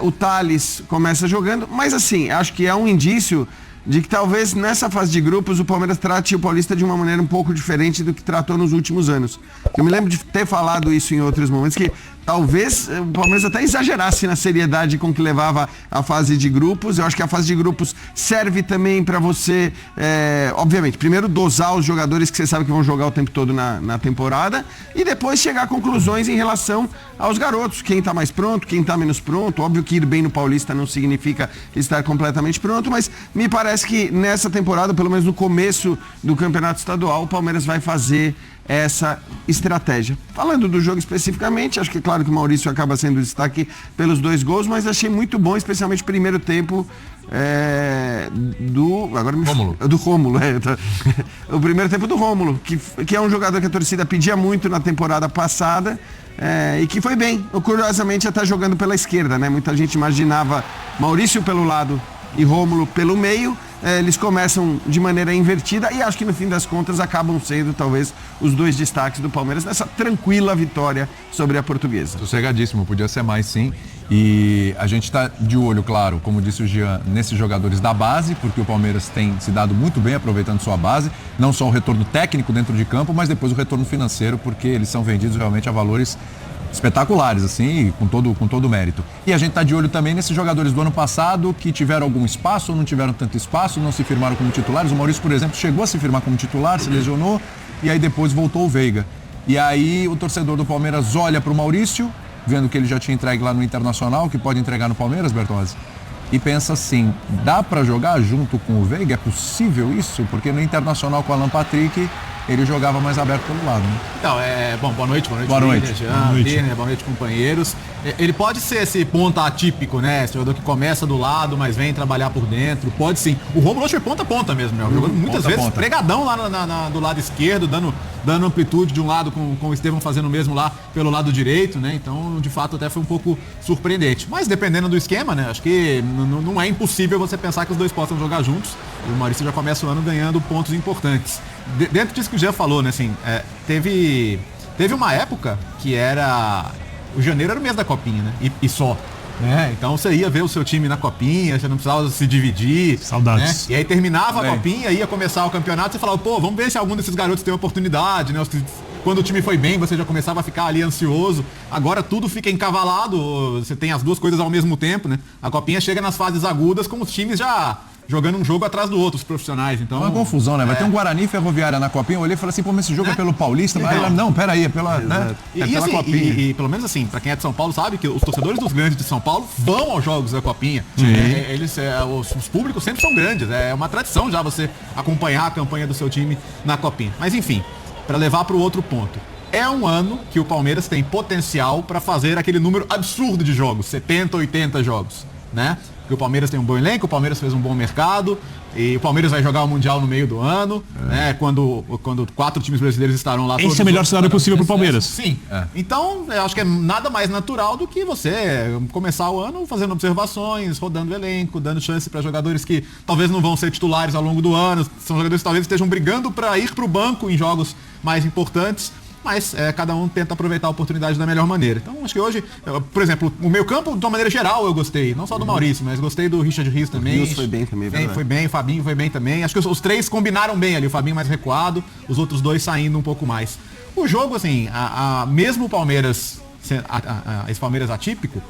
o Tales começa jogando, mas assim, acho que é um indício de que talvez nessa fase de grupos o Palmeiras trate o Paulista de uma maneira um pouco diferente do que tratou nos últimos anos. Eu me lembro de ter falado isso em outros momentos, que talvez o Palmeiras até exagerasse na seriedade com que levava a fase de grupos. Eu acho que a fase de grupos serve também para você, obviamente, primeiro dosar os jogadores que você sabe que vão jogar o tempo todo na temporada e depois chegar a conclusões em relação aos garotos. Quem está mais pronto, quem está menos pronto. Óbvio que ir bem no Paulista não significa estar completamente pronto, mas me parece que nessa temporada, pelo menos no começo do campeonato estadual, o Palmeiras vai fazer essa estratégia. Falando do jogo especificamente, acho que é claro que o Maurício acaba sendo destaque pelos 2 gols, mas achei muito bom, especialmente o primeiro tempo do Rômulo. O primeiro tempo do Rômulo, que é um jogador que a torcida pedia muito na temporada passada e que foi bem. Curiosamente, até jogando pela esquerda, né? Muita gente imaginava Maurício pelo lado e Rômulo pelo meio. Eles começam de maneira invertida e acho que no fim das contas acabam sendo talvez os 2 destaques do Palmeiras nessa tranquila vitória sobre a Portuguesa. Sossegadíssimo, podia ser mais sim. E a gente está de olho, claro, como disse o Jean, nesses jogadores da base, porque o Palmeiras tem se dado muito bem aproveitando sua base, não só o retorno técnico dentro de campo, mas depois o retorno financeiro, porque eles são vendidos realmente a valores espetaculares, assim, com todo o mérito. E a gente está de olho também nesses jogadores do ano passado que tiveram algum espaço ou não tiveram tanto espaço, não se firmaram como titulares. O Maurício, por exemplo, chegou a se firmar como titular, se lesionou e aí depois voltou o Veiga. E aí o torcedor do Palmeiras olha para o Maurício, vendo que ele já tinha entregue lá no Internacional, que pode entregar no Palmeiras, Bertozzi, e pensa assim, dá para jogar junto com o Veiga? É possível isso? Porque no Internacional com o Alan Patrick ele jogava mais aberto pelo lado, né? Então, bom, boa noite, Jean, boa noite, companheiros. Ele pode ser esse ponta atípico, né? Esse jogador que começa do lado, mas vem trabalhar por dentro, pode sim. O Rômulo hoje foi ponta a ponta mesmo, né? Jogando muitas vezes pregadão lá do lado esquerdo, dando amplitude de um lado com o Estevão fazendo o mesmo lá pelo lado direito, né? Então, de fato, até foi um pouco surpreendente. Mas dependendo do esquema, né? Acho que não é impossível você pensar que os 2 possam jogar juntos. E o Maurício já começa o ano ganhando pontos importantes. Dentro disso que o Jean falou, né? Assim, teve uma época que o janeiro era o mês da Copinha, né? E só. Né? Então você ia ver o seu time na Copinha, você não precisava se dividir. Saudades. Né? E aí terminava a Copinha, ia começar o campeonato, você falava, pô, vamos ver se algum desses garotos tem oportunidade, né? Quando o time foi bem, você já começava a ficar ali ansioso. Agora tudo fica encavalado, você tem as 2 coisas ao mesmo tempo, né? A Copinha chega nas fases agudas com os times já jogando um jogo atrás do outro, os profissionais. Então, é uma confusão, né? Vai ter um Guarani e Ferroviária na Copinha. Eu olhei e falei assim, pô, mas esse jogo é pelo Paulista? Não, peraí, é pela, né? Pela Copinha. E pelo menos assim, pra quem é de São Paulo sabe que os torcedores dos grandes de São Paulo vão aos jogos da Copinha. Os públicos sempre são grandes. É uma tradição já você acompanhar a campanha do seu time na Copinha. Mas enfim, para levar para o outro ponto. É um ano que o Palmeiras tem potencial para fazer aquele número absurdo de jogos, 70, 80 jogos, né? Porque o Palmeiras tem um bom elenco, o Palmeiras fez um bom mercado e o Palmeiras vai jogar o Mundial no meio do ano, né? Quando 4 times brasileiros estarão lá. Esse é o melhor cenário possível para o Palmeiras. Sim. Então, eu acho que é nada mais natural do que você começar o ano fazendo observações, rodando o elenco, dando chance para jogadores que talvez não vão ser titulares ao longo do ano, são jogadores que talvez estejam brigando para ir para o banco em jogos mais importantes. Mas cada um tenta aproveitar a oportunidade da melhor maneira. Então, acho que hoje, por exemplo, o meio campo, de uma maneira geral, eu gostei. Não só do Maurício, mas gostei do Richard Rios também. O Rios foi bem também, verdade. Foi bem, o Fabinho foi bem também. Acho que os 3 combinaram bem ali. O Fabinho mais recuado, os outros 2 saindo um pouco mais. O jogo, assim, mesmo o Palmeiras, esse Palmeiras atípico,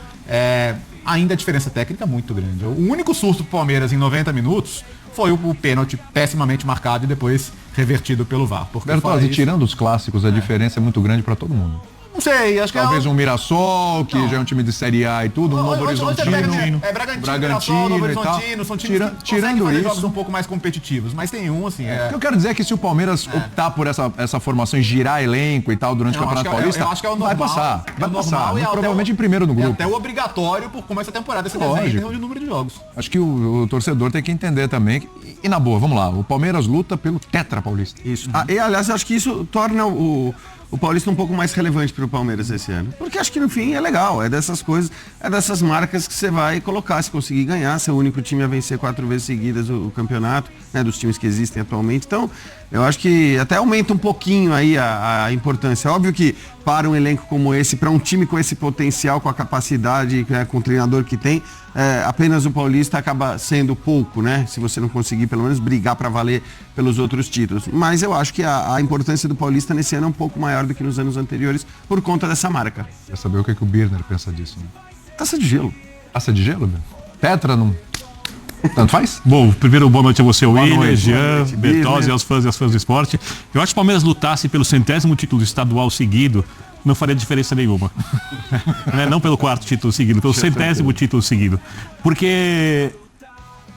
ainda a diferença técnica é muito grande. O único susto do Palmeiras em 90 minutos foi o pênalti pessimamente marcado e depois revertido pelo VAR. Bertozzi, tirando os clássicos, a diferença é muito grande para todo mundo. Não sei, acho que talvez um Mirassol, que já é um time de Série A e tudo, um Novo Horizontino. Bragantino, Novo Horizontino, são times que tirando fazer isso, jogos um pouco mais competitivos, mas tem um, assim... O que eu quero dizer é que se o Palmeiras optar por essa formação e girar elenco e tal durante o Campeonato Paulista, eu acho que é o normal, vai passar, e provavelmente em primeiro no grupo. É até o obrigatório por como essa temporada se desenha de número de jogos. Acho que o torcedor tem que entender também. E na boa, vamos lá, o Palmeiras luta pelo Tetra Paulista. Isso. E aliás, acho que isso torna o Paulista um pouco mais relevante para o Palmeiras esse ano. Porque acho que no fim é legal, é dessas coisas, é dessas marcas que você vai colocar, se conseguir ganhar, ser o único time a vencer 4 vezes seguidas o campeonato, né, dos times que existem atualmente. Então, Eu acho que até aumenta um pouquinho aí a importância. É óbvio que para um elenco como esse, para um time com esse potencial, com a capacidade, né, com o treinador que tem, apenas o Paulista acaba sendo pouco, né? Se você não conseguir pelo menos brigar para valer pelos outros títulos. Mas eu acho que a importância do Paulista nesse ano é um pouco maior do que nos anos anteriores por conta dessa marca. Quer saber o que o Birner pensa disso, né? Taça de gelo. Taça de gelo, Birner? Tetra não... Tanto faz? Bom, primeiro boa noite a você, William, Jean, noite, Bertozzi, aos fãs e às fãs do esporte. Eu acho que o Palmeiras lutasse pelo 100º título estadual seguido, não faria diferença nenhuma. Não pelo 4º título seguido, pelo 100º título seguido. Porque,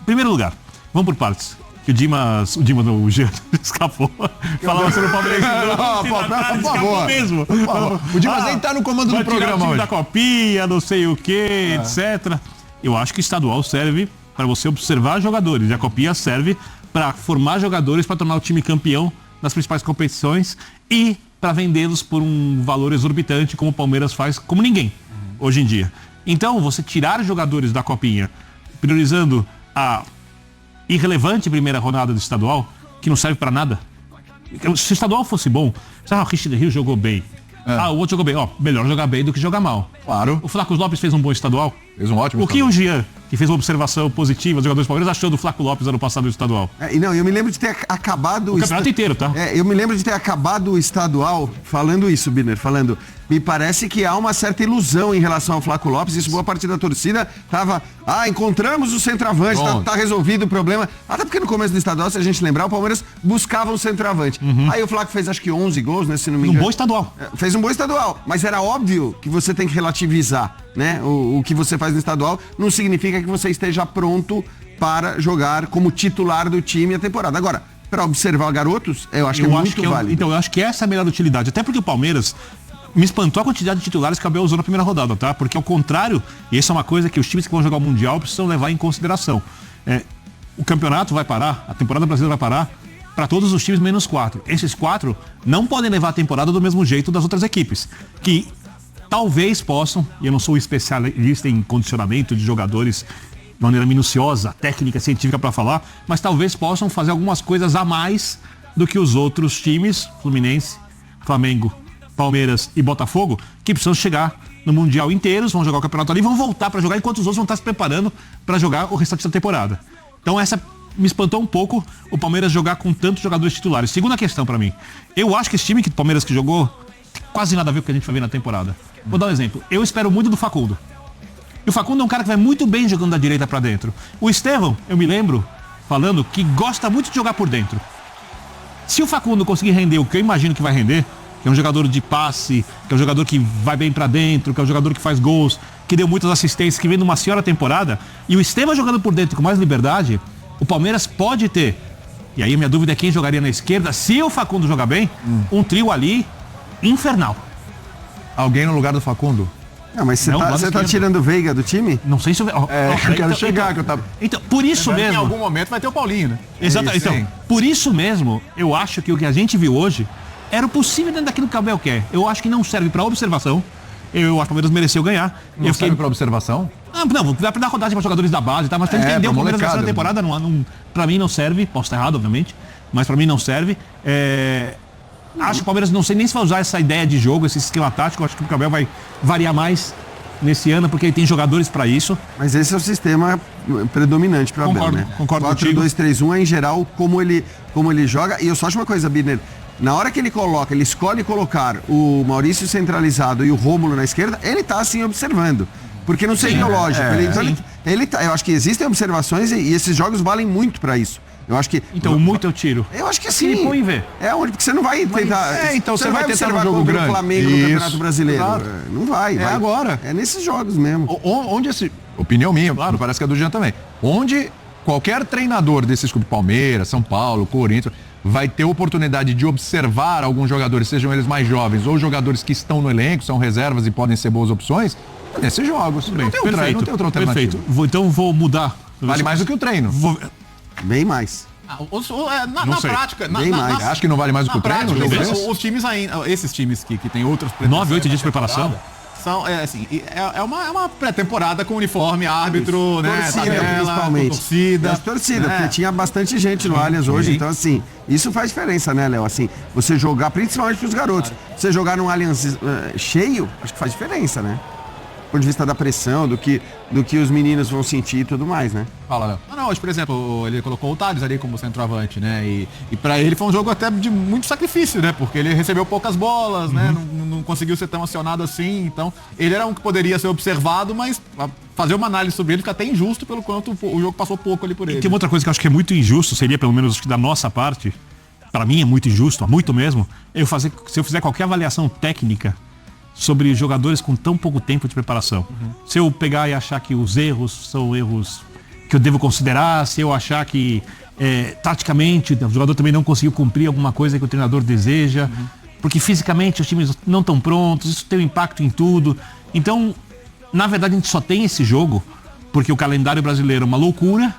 em primeiro lugar, vamos por partes. Que o Jean escapou. Falava sobre o Palmeiras. Por favor. Mesmo. O Dimas nem tá no comando do programa hoje. Da copinha, não sei o que, etc. Eu acho que o estadual serve para você observar jogadores. E a copinha serve para formar jogadores para tornar o time campeão nas principais competições e para vendê-los por um valor exorbitante, como o Palmeiras faz, como ninguém, hoje em dia. Então, você tirar jogadores da copinha, priorizando a irrelevante primeira rodada do estadual, que não serve para nada. Se o estadual fosse bom, o Richard Rio jogou bem. O outro jogou bem. Melhor jogar bem do que jogar mal. Claro. O Flávio Lopes fez um bom estadual. Fez um ótimo estadual. O que o Jean, que fez uma observação positiva dos jogadores do Palmeiras, achou do Flávio Lopes ano passado no estadual? Eu me lembro de ter acabado... O campeonato inteiro, tá? Eu me lembro de ter acabado o estadual falando isso, Birner, falando... Me parece que há uma certa ilusão em relação ao Flávio Lopes. Isso boa parte da torcida tava... encontramos o centroavante, tá resolvido o problema. Até porque no começo do estadual, se a gente lembrar, o Palmeiras buscava um centroavante. Aí o Flávio fez acho que 11 gols, né, se não me engano. Um bom estadual. Fez um bom estadual, mas era óbvio que você tem que relativizar, né? O que você faz no estadual não significa que você esteja pronto para jogar como titular do time a temporada. Agora, para observar garotos, eu acho que é muito válido. Então, eu acho que essa é a melhor utilidade. Até porque o Palmeiras... Me espantou a quantidade de titulares que o Abel usou na primeira rodada, tá? Porque ao contrário, e isso é uma coisa que os times que vão jogar o Mundial precisam levar em consideração. O campeonato vai parar, a temporada brasileira vai parar para todos os times menos 4. Esses 4 não podem levar a temporada do mesmo jeito das outras equipes. Que talvez possam, e eu não sou especialista em condicionamento de jogadores de maneira minuciosa, técnica, científica para falar, mas talvez possam fazer algumas coisas a mais do que os outros times, Fluminense, Flamengo, Palmeiras e Botafogo, que precisam chegar no Mundial inteiros, vão jogar o campeonato ali, vão voltar para jogar, enquanto os outros vão estar se preparando para jogar o restante da temporada. Então essa me espantou um pouco o Palmeiras jogar com tantos jogadores titulares. Segunda questão para mim, eu acho que esse time que o Palmeiras que jogou tem quase nada a ver com o que a gente vai ver na temporada. Vou dar um exemplo, eu espero muito do Facundo. E o Facundo é um cara que vai muito bem jogando da direita para dentro. O Estevão, eu me lembro, falando que gosta muito de jogar por dentro. Se o Facundo conseguir render o que eu imagino que vai render, que é um jogador de passe, que é um jogador que vai bem pra dentro, que é um jogador que faz gols, que deu muitas assistências, que vem numa senhora temporada, e o Estevão jogando por dentro com mais liberdade, o Palmeiras pode ter, e aí a minha dúvida é quem jogaria na esquerda, se o Facundo jogar bem, um trio ali infernal. Alguém no lugar do Facundo? Não, mas você tá tirando o Veiga do time? Não sei se eu... eu quero chegar, que eu tava... Então, por isso mesmo... Em algum momento vai ter o Paulinho, né? Exatamente. Então, por isso mesmo, eu acho que o que a gente viu hoje era o possível dentro daquilo que o Abel quer. Eu acho que não serve para observação. Eu acho que o Palmeiras mereceu ganhar. Não serve para observação? Não, vai dar rodagem para jogadores da base, tá? Mas pra entender o Palmeiras nessa temporada, para mim não serve. Posso estar errado, obviamente, mas para mim não serve. Acho que o Palmeiras, não sei nem se vai usar essa ideia de jogo, esse esquema tático. Acho que o Abel vai variar mais nesse ano, porque ele tem jogadores para isso. Mas esse é o sistema predominante para o Abel, né? Concordo 4-2-3-1 é em geral como ele joga. E eu só acho uma coisa, Birner. Na hora que ele escolhe colocar o Maurício centralizado e o Rômulo na esquerda, ele tá assim observando. Porque não seria lógico. Eu acho que existem observações e esses jogos valem muito para isso. Eu acho que... Então, muito eu tiro. Eu acho que sim. Põe ver. Porque você não vai tentar... Então você vai tentar um observar jogo grande. O Flamengo no Campeonato Brasileiro. Claro. Não vai. É agora. É nesses jogos mesmo. Onde esse... Opinião minha, claro, parece que é do Jean também. Onde qualquer treinador desses clubes, Palmeiras, São Paulo, Corinthians, vai ter oportunidade de observar alguns jogadores, sejam eles mais jovens ou jogadores que estão no elenco, são reservas e podem ser boas opções, nesses jogos. Não tem outra alternativa. Perfeito. Então vou mudar. Vale mais do que o treino. Bem mais. Na prática, acho que não vale mais do que o treino. Os times ainda, esses times que tem outras 9, 8 dias de preparação. É uma pré-temporada com uniforme, árbitro, né? Torcida, Tabela, principalmente. com torcida. As torcidas, né? porque tinha bastante gente no Allianz hoje, então assim, isso faz diferença, né, Léo? Assim, você jogar, principalmente pros garotos, você jogar num Allianz cheio, acho que faz diferença, né? Do ponto de vista da pressão, do que os meninos vão sentir e tudo mais, né? Fala, Léo. Não, hoje, por exemplo, ele colocou o Thales ali como centroavante, né? E pra ele foi um jogo até de muito sacrifício, né? Porque ele recebeu poucas bolas, né? Não conseguiu ser tão acionado assim. Então, ele era um que poderia ser observado, mas fazer uma análise sobre ele fica até injusto pelo quanto o jogo passou pouco ali por ele. Tem uma outra coisa que eu acho que é muito injusto, seria pelo menos da nossa parte, para mim é muito injusto, muito mesmo, se eu fizer qualquer avaliação técnica sobre jogadores com tão pouco tempo de preparação. Se eu pegar e achar que os erros são erros que eu devo considerar, se eu achar que taticamente o jogador também não conseguiu cumprir alguma coisa que o treinador deseja, porque fisicamente os times não estão prontos, isso tem um impacto em tudo. Então, na verdade, a gente só tem esse jogo porque o calendário brasileiro é uma loucura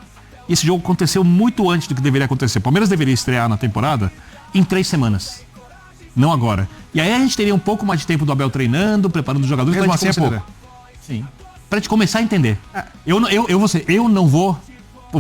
e esse jogo aconteceu muito antes do que deveria acontecer. O Palmeiras deveria estrear na temporada em 3 semanas. Não agora. E aí a gente teria um pouco mais de tempo do Abel treinando, preparando os jogadores. Mesmo assim é pouco. Sim. Pra gente começar a entender. Eu não vou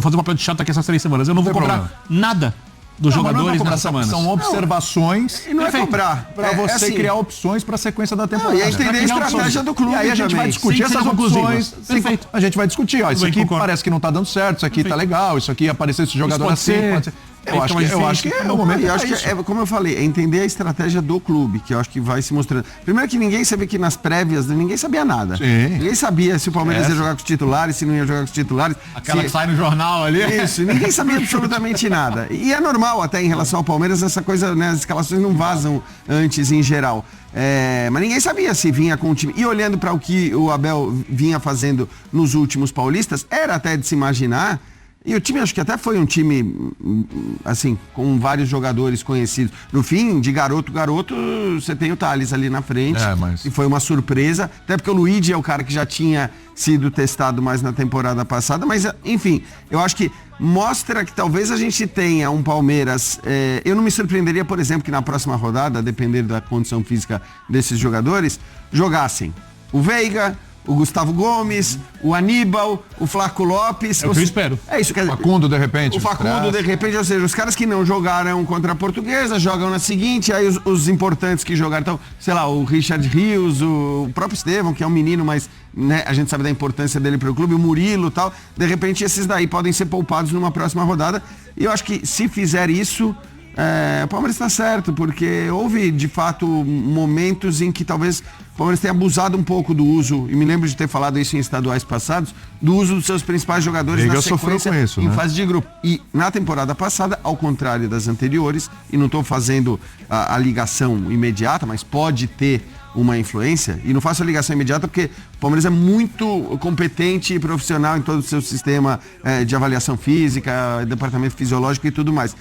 fazer um papel de chato aqui essas 3 semanas. Eu não vou cobrar nada dos jogadores nessa semana. São observações E não é cobrar. para você assim, criar opções para a sequência da temporada. e aí entender a estratégia do clube E aí a gente também. vai discutir Sem essas ser opções. conclusivas. Perfeito. A gente vai discutir, ó, isso bem, aqui concordo. parece que não tá dando certo, isso aqui tá legal, isso aqui apareceu esse jogador pode assim, ser. pode ser. Eu acho que é o E momento. eu acho que como eu falei, é entender a estratégia do clube, que eu acho que vai se mostrando. Primeiro que ninguém sabia que nas prévias, ninguém sabia nada. Sim. Ninguém sabia se o Palmeiras ia jogar com os titulares, se não ia jogar com os titulares. Aquela se... que sai no jornal ali. Isso, ninguém sabia absolutamente nada. E é normal até em relação ao Palmeiras, essa coisa, né, as escalações não vazam antes em geral. Mas ninguém sabia se vinha com o time. E olhando para o que o Abel vinha fazendo nos últimos paulistas, era até de se imaginar. E o time, acho que até foi um time, assim, com vários jogadores conhecidos. No fim, de garoto, você tem o Thales ali na frente. E foi uma surpresa. Até porque o Luigi é o cara que já tinha sido testado mais na temporada passada. Mas, enfim, eu acho que mostra que talvez a gente tenha um Palmeiras... eu não me surpreenderia, por exemplo, que na próxima rodada, a depender da condição física desses jogadores, jogassem o Veiga, o Gustavo Gomes, o Aníbal, o Flaco Lopes. É o que eu espero. É isso, quer dizer, Facundo, de repente. o Facundo, de repente, ou seja, os caras que não jogaram contra a Portuguesa, jogam na seguinte, aí os importantes que jogaram, então, sei lá, o Richard Rios, o próprio Estevão, que é um menino, mas né, a gente sabe da importância dele para o clube, o Murilo e tal, de repente esses daí podem ser poupados numa próxima rodada, e eu acho que se fizer isso, o Palmeiras está certo, porque houve, de fato, momentos em que talvez o Palmeiras tenha abusado um pouco do uso, e me lembro de ter falado isso em estaduais passados, do uso dos seus principais jogadores na sequência com isso, em né? fase de grupo. E na temporada passada, ao contrário das anteriores, e não estou fazendo a ligação imediata, mas pode ter uma influência, e não faço a ligação imediata porque o Palmeiras é muito competente e profissional em todo o seu sistema de avaliação física, departamento fisiológico e tudo mais.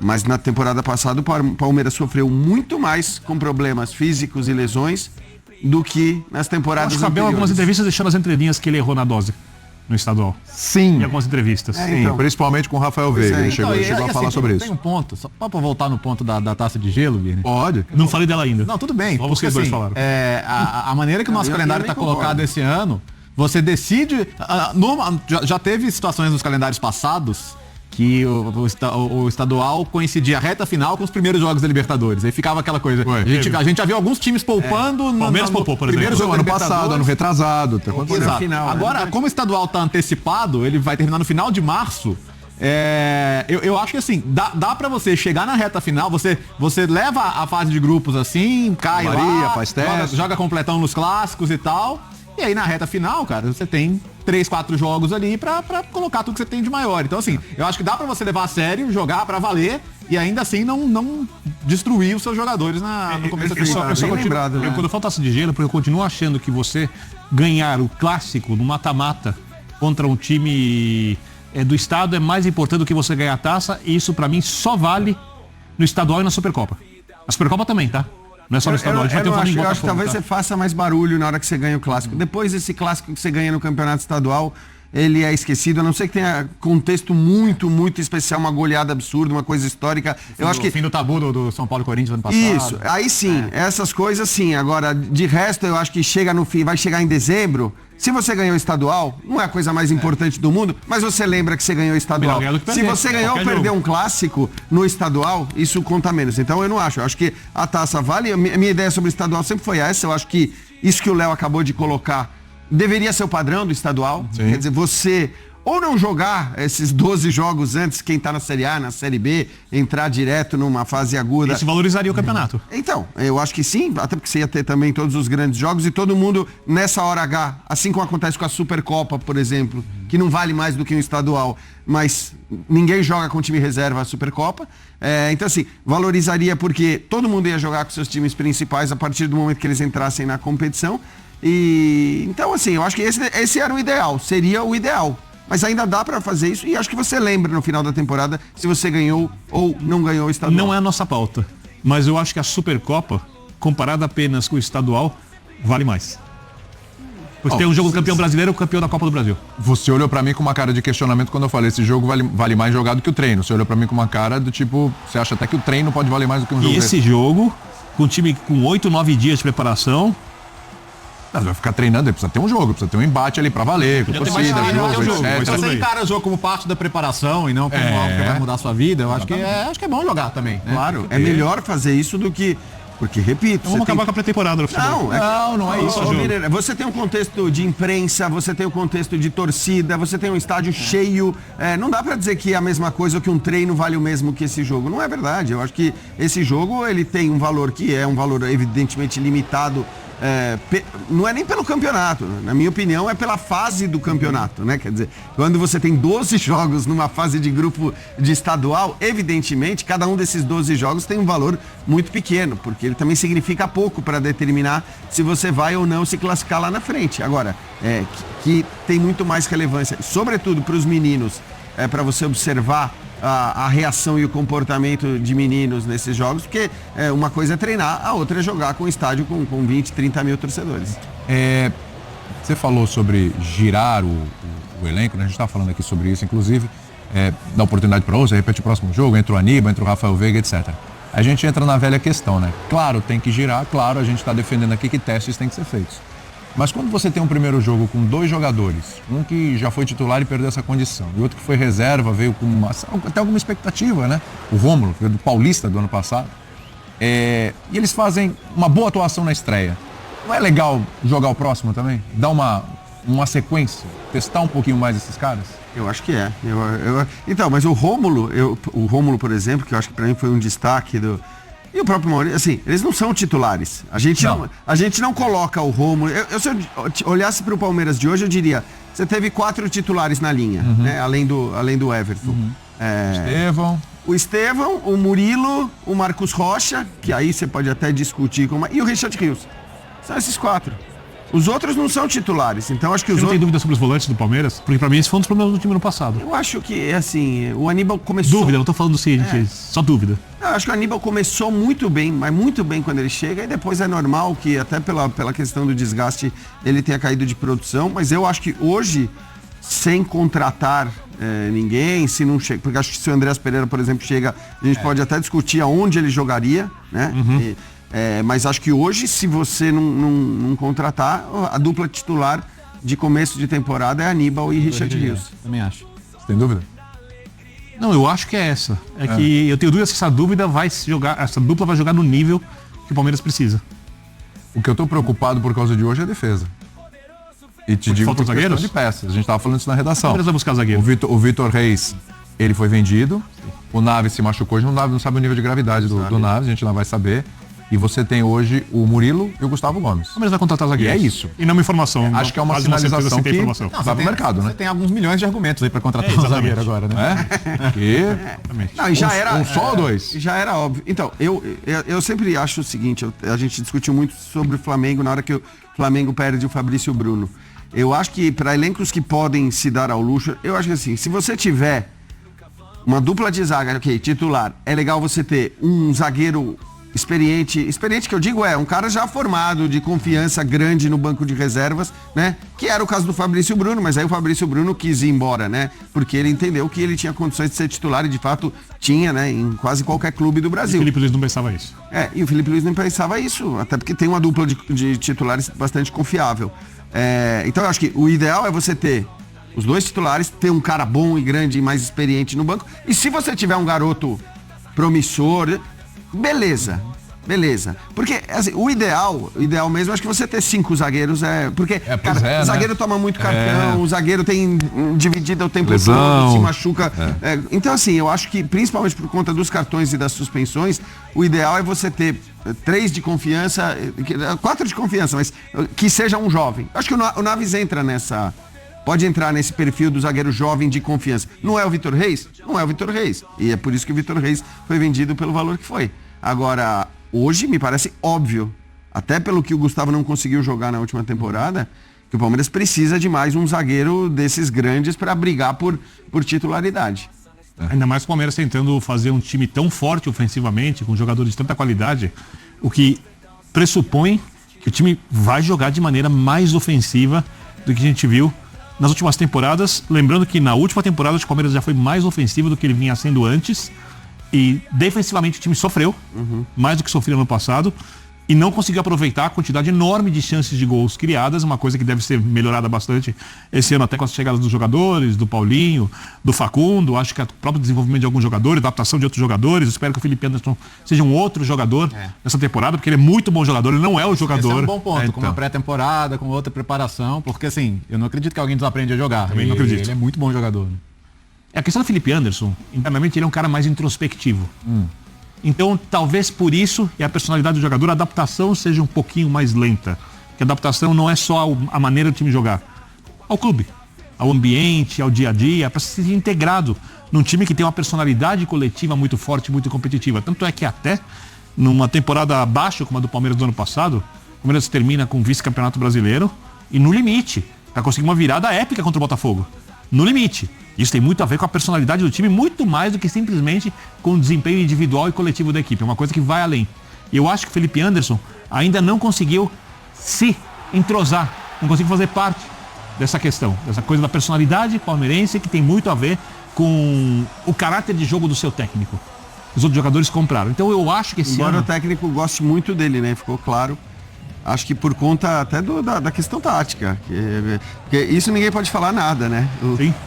Mas na temporada passada o Palmeiras sofreu muito mais com problemas físicos e lesões do que nas temporadas Acho que o Abel, anteriores. algumas entrevistas, deixando as entrelinhas que ele errou na dose no estadual. Sim. Em algumas entrevistas. Sim, então. principalmente com o Rafael Veiga. Ele chegou a falar sobre isso. Tem um ponto, só pra voltar no ponto da taça de gelo, Birne. Pode. Não falei dela ainda. Não, tudo bem. Só vocês dois falaram. A maneira que o nosso eu calendário nem está concordo. colocado esse ano, você decide... já teve situações nos calendários passados que o estadual coincidia a reta final com os primeiros jogos da Libertadores. Aí ficava aquela coisa. A gente já viu alguns times poupando Palmeiras poupou, por exemplo. primeiro jogo Ano da passado, Libertadores. ano retrasado. Exato. final, né? Agora, como o estadual tá antecipado, ele vai terminar no final de março. Eu acho que assim, dá pra você chegar na reta final, você leva a fase de grupos assim, cai lá, faz teste. joga completão nos clássicos e tal. E aí na reta final, cara, você tem 3, 4 jogos ali pra colocar tudo que você tem de maior. Então assim, eu acho que dá pra você levar a sério, jogar pra valer e ainda assim não destruir os seus jogadores no começo da temporada. Quando eu falo taça de gelo, porque eu continuo achando que você ganhar o clássico no mata-mata contra um time do estado é mais importante do que você ganhar a taça, e isso pra mim só vale no estadual e na Supercopa. A Supercopa também, tá? Não é só no estadual, a gente vai ter um Flamengo e Eu acho que Botafogo, talvez tá? você faça mais barulho na hora que você ganha o clássico. Depois desse clássico que você ganha no campeonato estadual, ele é esquecido, a não ser que tenha contexto muito, muito especial, uma goleada absurda, uma coisa histórica. Eu acho que... O fim do tabu do São Paulo e Corinthians ano passado. Isso, aí sim, essas coisas sim. Agora, de resto, eu acho que chega no fim, vai chegar em dezembro. Se você ganhou estadual, não é a coisa mais importante do mundo, mas você lembra que você ganhou estadual. Se você ganhou ou perdeu um clássico no estadual, isso conta menos. Então eu não acho. Eu acho que a taça vale. A minha ideia sobre o estadual sempre foi essa. Eu acho que isso que o Léo acabou de colocar deveria ser o padrão do estadual. Sim. Quer dizer, você ou não jogar esses 12 jogos antes, quem tá na Série A, na Série B, entrar direto numa fase aguda. Isso valorizaria o campeonato. Então, eu acho que sim, até porque você ia ter também todos os grandes jogos e todo mundo nessa hora H, assim como acontece com a Supercopa, por exemplo, que não vale mais do que um estadual, mas ninguém joga com time reserva a Supercopa. Então, assim, valorizaria porque todo mundo ia jogar com seus times principais a partir do momento que eles entrassem na competição. E então, assim, eu acho que esse era o ideal, seria o ideal. Mas ainda dá pra fazer isso e acho que você lembra no final da temporada se você ganhou ou não ganhou o estadual. Não é a nossa pauta, mas eu acho que a Supercopa, comparada apenas com o estadual, vale mais. Porque tem um jogo do campeão brasileiro e o campeão da Copa do Brasil. Você olhou pra mim com uma cara de questionamento quando eu falei, esse jogo vale mais jogado que o treino. Você olhou pra mim com uma cara do tipo, você acha até que o treino pode valer mais do que um jogo. E esse jogo, com um time com 8, 9 dias de preparação... Mas vai ficar treinando, precisa ter um jogo, precisa ter um embate ali pra valer, com torcida, jogo, etc. Se você encara o jogo como parte da preparação e não como algo que vai mudar a sua vida, eu acho que é bom jogar também. Né? Claro, é melhor fazer isso do que... Porque, repito... Vamos acabar com a pré-temporada no futebol. Não é isso. Você tem um contexto de imprensa, você tem um contexto de torcida, você tem um estádio cheio. Não dá pra dizer que é a mesma coisa ou que um treino vale o mesmo que esse jogo. Não é verdade. Eu acho que esse jogo ele tem um valor que é um valor evidentemente limitado. Não é nem pelo campeonato, na minha opinião é pela fase do campeonato, né? Quer dizer, quando você tem 12 jogos numa fase de grupo de estadual, evidentemente cada um desses 12 jogos tem um valor muito pequeno, porque ele também significa pouco para determinar se você vai ou não se classificar lá na frente. Agora, que tem muito mais relevância, sobretudo para os meninos, para você observar a reação e o comportamento de meninos nesses jogos, porque uma coisa é treinar, a outra é jogar com um estádio com 20, 30 mil torcedores. Você falou sobre girar o elenco, né? A gente estava falando aqui sobre isso, inclusive, dar oportunidade para outros, de repente o próximo jogo, entra o Aníbal, entra o Rafael Veiga, etc. A gente entra na velha questão, né? Claro, tem que girar, claro, a gente está defendendo aqui que testes têm que ser feitos. Mas quando você tem um primeiro jogo com 2 jogadores, um que já foi titular e perdeu essa condição, e outro que foi reserva, veio com até alguma expectativa, né? O Rômulo, que veio do Paulista do ano passado, e eles fazem uma boa atuação na estreia. Não é legal jogar o próximo também? Dar uma sequência? Testar um pouquinho mais esses caras? Eu acho que é. Então, mas o Rômulo, por exemplo, que eu acho que para mim foi um destaque do... E o próprio Maurício, assim, eles não são titulares. A gente não coloca o Rômulo. Se eu olhasse para o Palmeiras de hoje, eu diria, você teve 4 titulares na linha, né? Além do Everton. O Estevão, o Murilo, o Marcos Rocha, que aí você pode até discutir, e o Richard Rios. São esses 4. Os outros não são titulares, então acho que Você não tem dúvida sobre os volantes do Palmeiras? Porque pra mim esse foi um dos problemas do time no passado. Eu acho que, assim, o Aníbal começou... Dúvida, não tô falando do seguinte, só dúvida. Eu acho que o Aníbal começou muito bem, mas muito bem quando ele chega, e depois é normal que, até pela questão do desgaste, ele tenha caído de produção, mas eu acho que hoje, sem contratar ninguém, se não chega, porque acho que se o Andreas Pereira, por exemplo, chega, a gente pode até discutir aonde ele jogaria, né? Mas acho que hoje, se você não contratar, a dupla titular de começo de temporada é Aníbal e Richard Rios. Também acho. Você tem dúvida? Não, eu acho que é essa. Que eu tenho dúvida se essa dupla vai jogar no nível que o Palmeiras precisa. O que eu tô preocupado por causa de hoje é a defesa. E te digo por questão de peças. A gente tava falando isso na redação. O Palmeiras vai buscar zagueiro. O Vitor Reis, ele foi vendido. O Naves se machucou. A gente não sabe o nível de gravidade do Naves, a gente não vai saber. E você tem hoje o Murilo e o Gustavo Gomes. Mas vai contratar zagueiro. E é isso. E não uma informação. Acho que é uma sinalização que vai pro mercado, né? Você tem alguns milhões de argumentos aí pra contratar um zagueiro agora, né? Não, e já era... Um só ou 2? Já era óbvio. Então, eu sempre acho o seguinte, a gente discutiu muito sobre o Flamengo na hora que o Flamengo perde o Fabrício Bruno. Eu acho que para elencos que podem se dar ao luxo, eu acho que assim, se você tiver uma dupla de zaga, titular, é legal você ter um zagueiro experiente que eu digo um cara já formado, de confiança grande no banco de reservas, né? Que era o caso do Fabrício Bruno, mas aí o Fabrício Bruno quis ir embora, né? Porque ele entendeu que ele tinha condições de ser titular e de fato tinha, né? Em quase qualquer clube do Brasil. E o Felipe Luiz não pensava isso. E o Felipe Luiz não pensava isso, até porque tem uma dupla de titulares bastante confiável. Então eu acho que o ideal é você ter os dois titulares, ter um cara bom e grande e mais experiente no banco. E se você tiver um garoto promissor, beleza. Porque assim, o ideal mesmo, acho que você ter 5 zagueiros porque o zagueiro toma muito cartão, o zagueiro tem dividido o tempo todo, se machuca. Então assim, eu acho que principalmente por conta dos cartões e das suspensões, o ideal é você ter 3 de confiança, 4 de confiança, mas que seja um jovem. Acho que o Naves pode entrar nesse perfil do zagueiro jovem de confiança. Não é o Vitor Reis? Não é o Vitor Reis. E é por isso que o Vitor Reis foi vendido pelo valor que foi. Agora, hoje me parece óbvio, até pelo que o Gustavo não conseguiu jogar na última temporada, que o Palmeiras precisa de mais um zagueiro desses grandes para brigar por titularidade. Ainda mais o Palmeiras tentando fazer um time tão forte ofensivamente, com jogadores de tanta qualidade, o que pressupõe que o time vai jogar de maneira mais ofensiva do que a gente viu nas últimas temporadas. Lembrando que na última temporada o Palmeiras já foi mais ofensivo do que ele vinha sendo antes. E defensivamente o time sofreu, mais do que sofreu no passado, e não conseguiu aproveitar a quantidade enorme de chances de gols criadas, uma coisa que deve ser melhorada bastante esse ano, até com as chegadas dos jogadores, do Paulinho, do Facundo, acho que o próprio desenvolvimento de alguns jogadores, adaptação de outros jogadores. Espero que o Felipe Anderson seja um outro jogador nessa temporada, porque ele é muito bom jogador, ele não é o jogador. Esse é um bom ponto, com uma pré-temporada, com outra preparação, porque assim, eu não acredito que alguém desaprende a jogar. Também não acredito. Ele é muito bom jogador. A questão do Felipe Anderson, internamente ele é um cara mais introspectivo. Então, talvez por isso, e a personalidade do jogador, a adaptação seja um pouquinho mais lenta. Porque a adaptação não é só a maneira do time jogar. Ao clube, ao ambiente, ao dia a dia, para ser integrado num time que tem uma personalidade coletiva muito forte, muito competitiva. Tanto é que até numa temporada abaixo, como a do Palmeiras do ano passado, o Palmeiras termina com o vice-campeonato brasileiro e no limite, para conseguir uma virada épica contra o Botafogo. No limite. Isso tem muito a ver com a personalidade do time, muito mais do que simplesmente com o desempenho individual e coletivo da equipe. É uma coisa que vai além. E eu acho que o Felipe Anderson ainda não conseguiu se entrosar, não conseguiu fazer parte dessa questão, dessa coisa da personalidade palmeirense, que tem muito a ver com o caráter de jogo do seu técnico. Os outros jogadores compraram. Então eu acho que esse ano... o técnico goste muito dele, né? Ficou claro. Acho que por conta até da questão tática. Porque isso ninguém pode falar nada, né?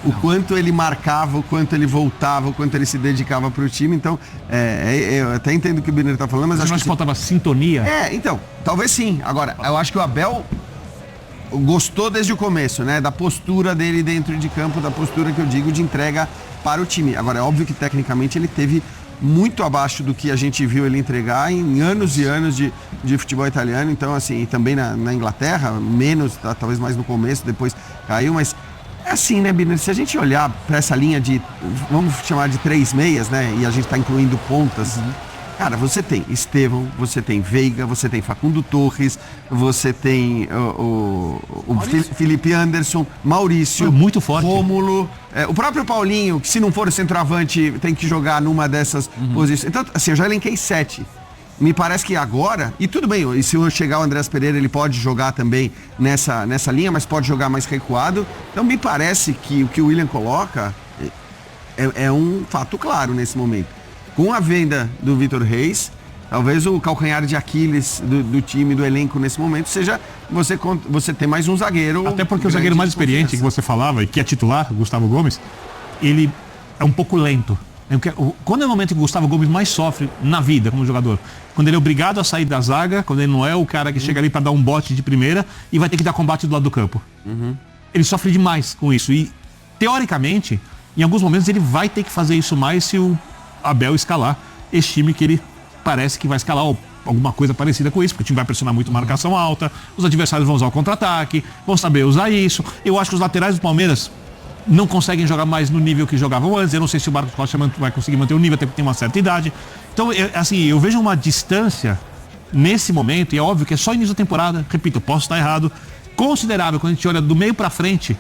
O quanto ele marcava, o quanto ele voltava, o quanto ele se dedicava para o time. Então, eu até entendo o que o Birner está falando, mas acho que faltava sintonia. Então, talvez sim. Agora, eu acho que o Abel gostou desde o começo, né? Da postura dele dentro de campo, da postura que eu digo de entrega para o time. Agora, é óbvio que tecnicamente ele teve muito abaixo do que a gente viu ele entregar em anos e anos de futebol italiano. Então, assim, também na Inglaterra, menos, talvez mais no começo, depois caiu, mas é assim, né, Birner? Se a gente olhar para essa linha de, vamos chamar de 3 meias, né, e a gente tá incluindo pontas, cara, você tem Estevão, você tem Veiga, você tem Facundo Torres, você tem o Felipe Anderson, Maurício, foi muito forte. Rômulo, o próprio Paulinho, que se não for o centroavante tem que jogar numa dessas posições. Então, assim, eu já elenquei 7. Me parece que agora, e tudo bem, e se chegar o Andrés Pereira, ele pode jogar também nessa linha, mas pode jogar mais recuado. Então me parece que o que o William coloca é um fato claro nesse momento. Com a venda do Vitor Reis, talvez o calcanhar de Aquiles do time, do elenco nesse momento, seja você ter mais um zagueiro. Até porque o zagueiro mais experiente que você falava, e que é titular, o Gustavo Gomes, ele é um pouco lento. Quando é o momento que o Gustavo Gomes mais sofre na vida como jogador? Quando ele é obrigado a sair da zaga, quando ele não é o cara que chega ali para dar um bote de primeira e vai ter que dar combate do lado do campo. Ele sofre demais com isso. E, teoricamente, em alguns momentos ele vai ter que fazer isso mais se o Abel escalar esse time que ele parece que vai escalar, ou alguma coisa parecida com isso, porque o time vai pressionar muito marcação alta, os adversários vão usar o contra-ataque, vão saber usar isso. Eu acho que os laterais do Palmeiras não conseguem jogar mais no nível que jogavam antes. Eu não sei se o Marcos Rocha vai conseguir manter o nível, até porque tem uma certa idade. Então, eu vejo uma distância nesse momento, e é óbvio que é só início da temporada, repito, eu posso estar errado, considerável quando a gente olha do meio para frente,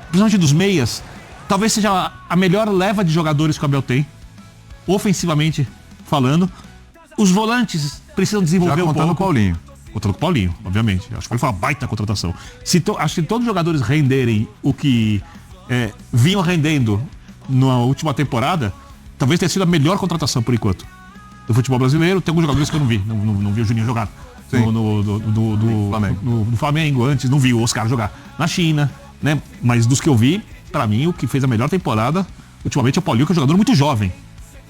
principalmente dos meias, talvez seja a melhor leva de jogadores que o Abel tem, ofensivamente falando. Os volantes precisam Já desenvolver um contando o pouco. Paulinho. Contando com o Paulinho, obviamente. Acho que ele foi uma baita contratação. Acho que todos os jogadores renderem o que vinham rendendo na última temporada, talvez tenha sido a melhor contratação por enquanto do futebol brasileiro. Tem alguns jogadores que eu não vi. Não vi o Juninho jogar no Flamengo antes, não vi o Oscar jogar na China, né? Mas dos que eu vi, pra mim, o que fez a melhor temporada ultimamente é o Paulinho, que é um jogador muito jovem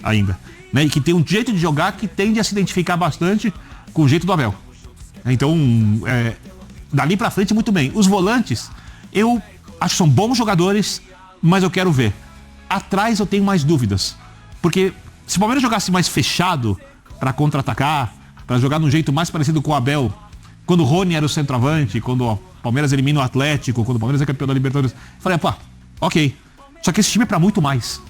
ainda, né? E que tem um jeito de jogar que tende a se identificar bastante com o jeito do Abel. Então, dali pra frente, muito bem. Os volantes, eu acho que são bons jogadores, mas eu quero ver. Atrás eu tenho mais dúvidas. Porque se o Palmeiras jogasse mais fechado pra contra-atacar, pra jogar de um jeito mais parecido com o Abel, quando o Rony era o centroavante, quando o Palmeiras elimina o Atlético, quando o Palmeiras é campeão da Libertadores, eu falei, pá, ok. Só que esse time é pra muito mais.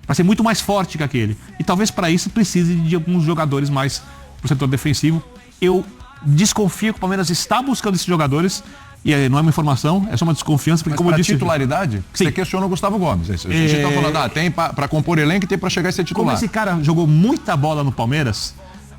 Pra ser muito mais forte que aquele. E talvez pra isso precise de alguns jogadores mais pro setor defensivo. Eu desconfio que o Palmeiras está buscando esses jogadores, e não é uma informação, é só uma desconfiança, porque Mas como eu pra disse... titularidade, Sim. você questiona o Gustavo Gomes. A gente tá falando, tem pra compor elenco e tem pra chegar a ser Como titular. esse cara jogou muita bola no Palmeiras,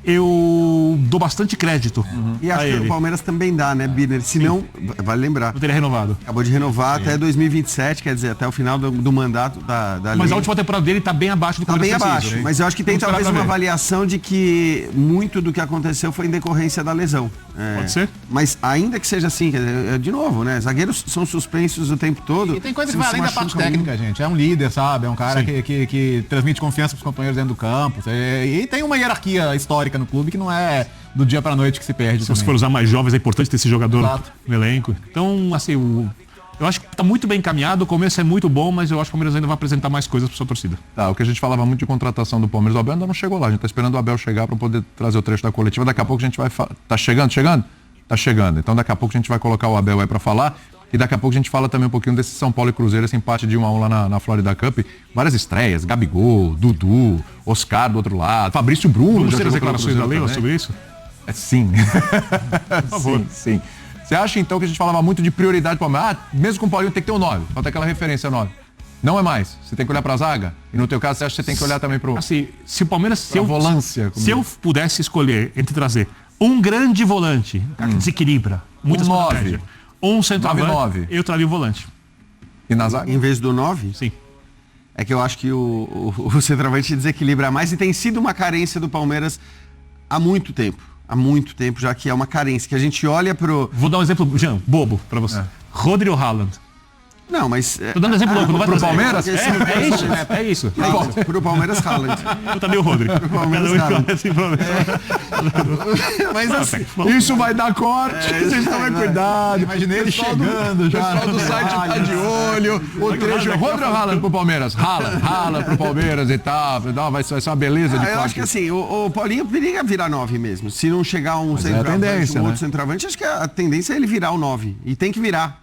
eu dou bastante crédito E a acho que ele. o Palmeiras também dá, né, Birner? Se não, vale lembrar. Não teria renovado. Acabou de renovar até 2027, quer dizer, até o final do mandato da Mas lei. a última temporada dele tá bem abaixo do que Tá o bem Palmeiras abaixo, precisa, mas eu acho que tem Vamos talvez esperar uma pra ver. avaliação de que muito do que aconteceu foi em decorrência da lesão. Pode ser? Mas ainda que seja assim, quer dizer, de novo, né? Zagueiros são suspensos o tempo todo. E tem coisa que Se vai se além da parte machuca técnica, gente. É um líder, sabe? É um cara que transmite confiança pros companheiros dentro do campo. E tem uma hierarquia histórica no clube que não é do dia pra noite que se perde. Se você também. for usar mais jovens, é importante ter esse jogador Exato. no elenco. Então, assim, eu acho que tá muito bem encaminhado, o começo é muito bom, mas eu acho que o Palmeiras ainda vai apresentar mais coisas pra sua torcida. Tá, o que a gente falava muito de contratação do Palmeiras, o Abel ainda não chegou lá. A gente tá esperando o Abel chegar para poder trazer o trecho da coletiva. Daqui a pouco a gente vai Tá chegando? Tá chegando. Então daqui a pouco a gente vai colocar o Abel aí para falar. E daqui a pouco a gente fala também um pouquinho desse São Paulo e Cruzeiro, esse empate de 1-1 lá na Florida Cup. Várias estreias, Gabigol, Dudu, Oscar do outro lado, Fabrício Bruno. Vamos já ter as jogou pelo declarações da Cruzeiro Leila também. sobre isso? Sim. Por favor. Sim. Você acha então que a gente falava muito de prioridade para o Palmeiras? Mesmo com o Paulinho tem que ter um 9. Falta aquela referência 9. Não é mais. Você tem que olhar para a zaga. E no teu caso, você acha que você tem que olhar também para o... Assim, se o Palmeiras... Se eu, volância. se eu pudesse escolher entre trazer um grande volante, um cara que desequilibra, muitas 9. estratégias, um centroavante, 9. eu traria o volante. E na zaga? Em vez do 9, Sim. é que eu acho que o centroavante desequilibra mais e tem sido uma carência do Palmeiras há muito tempo. Há muito tempo, já que é uma carência. Que a gente olha pro... Vou dar um exemplo, Jean, bobo pra você. Rodrigo Haaland. Não, mas... Tô dando exemplo louco, não vai pro trazer. Palmeiras? É isso, é isso. Pro Palmeiras, Haaland. Eu também o Rodrigo. Palmeiras, Cada um Haaland. escolhe assim, Palmeiras. Mas assim... Isso vai dar corte. Vocês tomem cuidado. Imaginei ele Pessoal chegando O já. pessoal do site tá de olho. O trecho. Rodrigo Haaland pro Palmeiras. Haaland pro Palmeiras e tal. Não, vai ser uma beleza de eu corte. acho que assim, o Paulinho periga virar 9 mesmo. Se não chegar um é a centroavante, tendência, um né? outro centroavante, acho que a tendência é ele virar o 9. E tem que virar.